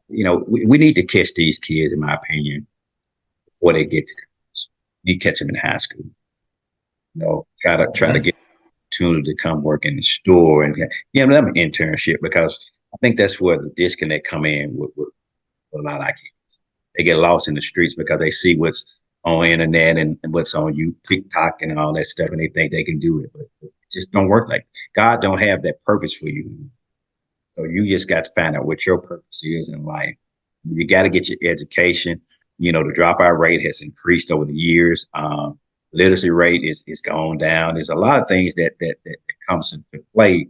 we need to catch these kids, in my opinion, before they get to college. You catch them in high school. Try to Mhm. get opportunity to come work in the store and them an internship because I think that's where the disconnect come in with a lot of our kids. They get lost in the streets because they see what's on the internet and what's on you TikTok and all that stuff, and they think they can do it, but it just don't work like God don't have that purpose for you. So you just got to find out what your purpose is in life. You got to get your education. The dropout rate has increased over the years. Literacy rate is gone down. There's a lot of things that comes into play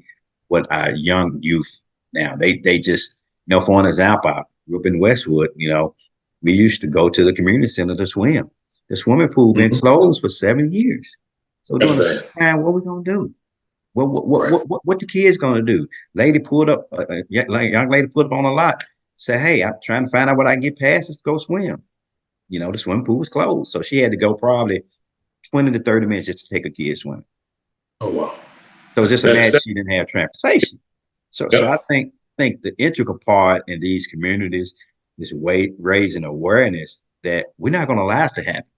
with our young youth now. They just for an example, I grew up in Westwood. We used to go to the community center to swim. The swimming pool been Mhm. closed for 7 years. So That's during the bad. summertime, what we gonna do? Right. What the kids gonna do? Lady pulled up, young lady pulled up on a lot. Say, hey, I'm trying to find out what I can get past to go swim. The swimming pool was closed, so she had to go probably 20 to 30 minutes just to take a kid swimming. Oh wow. So That's just that's imagine that. she didn't have transportation. So Yep. I think the integral part in these communities is raising awareness that we're not going to allow it to happen.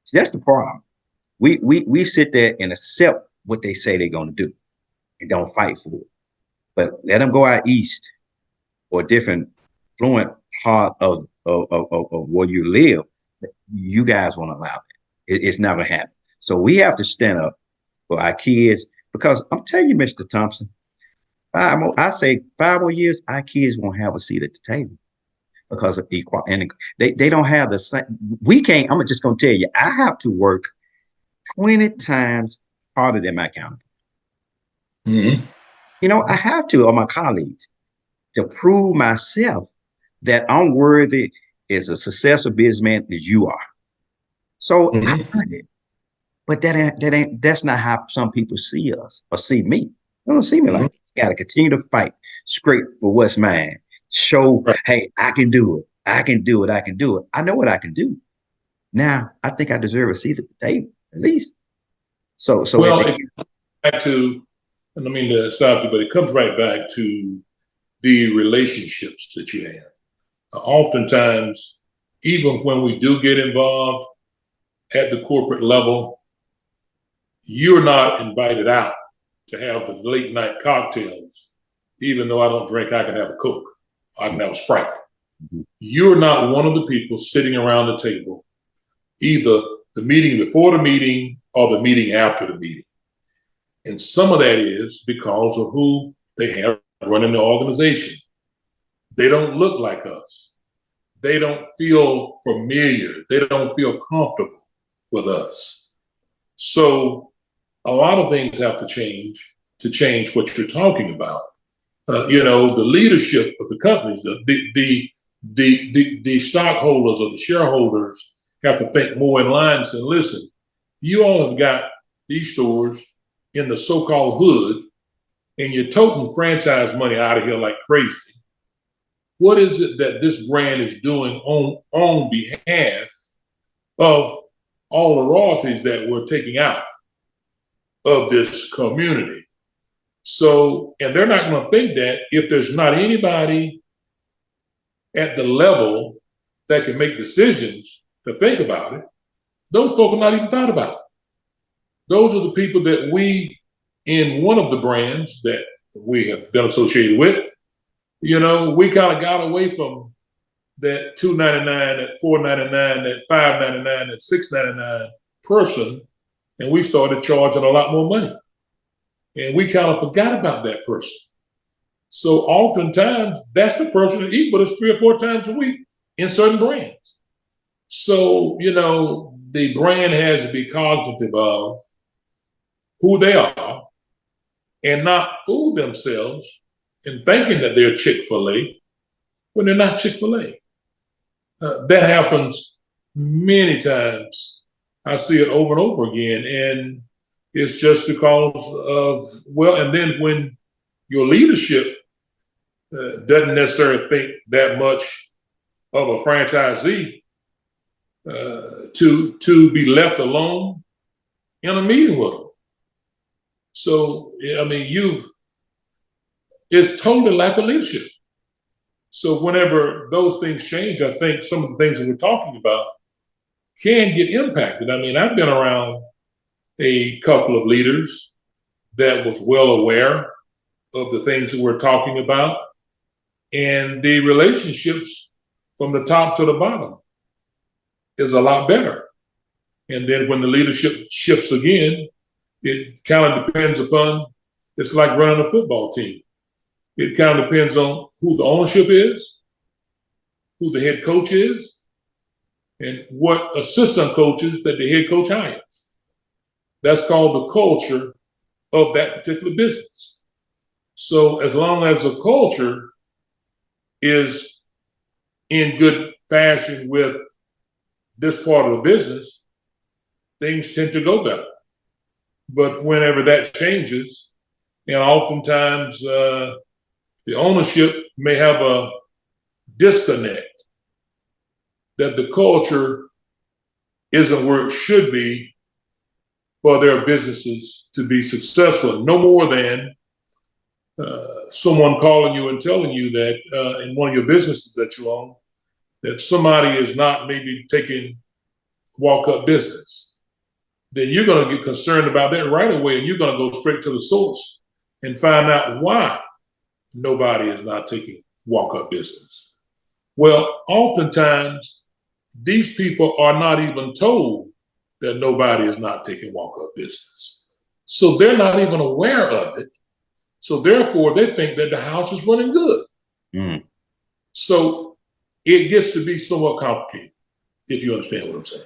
See, that's the problem. We sit there and accept what they say they're going to do and don't fight for it. But let them go out east or different fluent part of where you live. You guys won't allow it. It's not going to happen. So we have to stand up for our kids because I'm telling you, Mr. Thompson, I say 5 more years, our kids won't have a seat at the table because of equality. And they don't have the same. We can't. I'm just going to tell you, I have to work 20 times harder than my counterpart. Mhm. I have to, or my colleagues, to prove myself that I'm worthy as a successful businessman as you are. So I Mhm. earned it. But that's not how some people see us or see me. They don't see me Mhm. like that. You gotta continue to fight, scrape for what's mine. Show, Right. hey, I can do it. I can do it. I can do it. I know what I can do. Now I think I deserve a seat at the table, at least. So at Well, the it end, back to, and I mean to stop you, but it comes right back to the relationships that you have. Oftentimes, even when we do get involved at the corporate level, you're not invited out to have the late night cocktails. Even though I don't drink, I can have a Coke, I can have a Sprite. You're not one of the people sitting around the table, either the meeting before the meeting or the meeting after the meeting. And some of that is because of who they have running the organization. They don't look like us. They don't feel familiar. They don't feel comfortable with us. So a lot of things have to change what you're talking about. The leadership of the companies, the stockholders or the shareholders have to think more in line and say, listen, you all have got these stores in the so-called hood and you're toting franchise money out of here like crazy. What is it that this brand is doing on behalf of all the royalties that we're taking out of this community? So, and they're not going to think that if there's not anybody at the level that can make decisions to think about it, those folk are not even thought about. Those are the people that we, in one of the brands that we have been associated with, we kind of got away from that $2.99, that $4.99, that $5.99, that $6.99 person, and we started charging a lot more money. And we kind of forgot about that person. So oftentimes, that's the person that eats with us 3 or 4 times a week in certain brands. So, the brand has to be cognitive of who they are and not fool themselves in thinking that they're Chick-fil-A when they're not Chick-fil-A. That happens many times. I see it over and over again. And it's just because of, well, and then when your leadership doesn't necessarily think that much of a franchisee to be left alone in a meeting with them. So, I mean, it's totally lack of leadership. So whenever those things change, I think some of the things that we're talking about can get impacted. I mean, I've been around a couple of leaders that was well aware of the things that we're talking about, and the relationships from the top to the bottom is a lot better. And then when the leadership shifts again, it kind of depends upon, it's like running a football team. It kind of depends on who the ownership is, who the head coach is, and what assistant coaches that the head coach hires. That's called the culture of that particular business. So as long as the culture is in good fashion with this part of the business, things tend to go better. But whenever that changes, and oftentimes the ownership may have a disconnect, that the culture isn't where it should be for their businesses to be successful. No more than someone calling you and telling you that in one of your businesses that you own, that somebody is not maybe taking walk-up business. Then you're going to get concerned about that right away, and you're going to go straight to the source and find out why nobody is not taking walk-up business. Well, oftentimes, these people are not even told that nobody is not taking walk-up business. So they're not even aware of it. So therefore, they think that the house is running good. Mm. So it gets to be somewhat complicated, if you understand what I'm saying.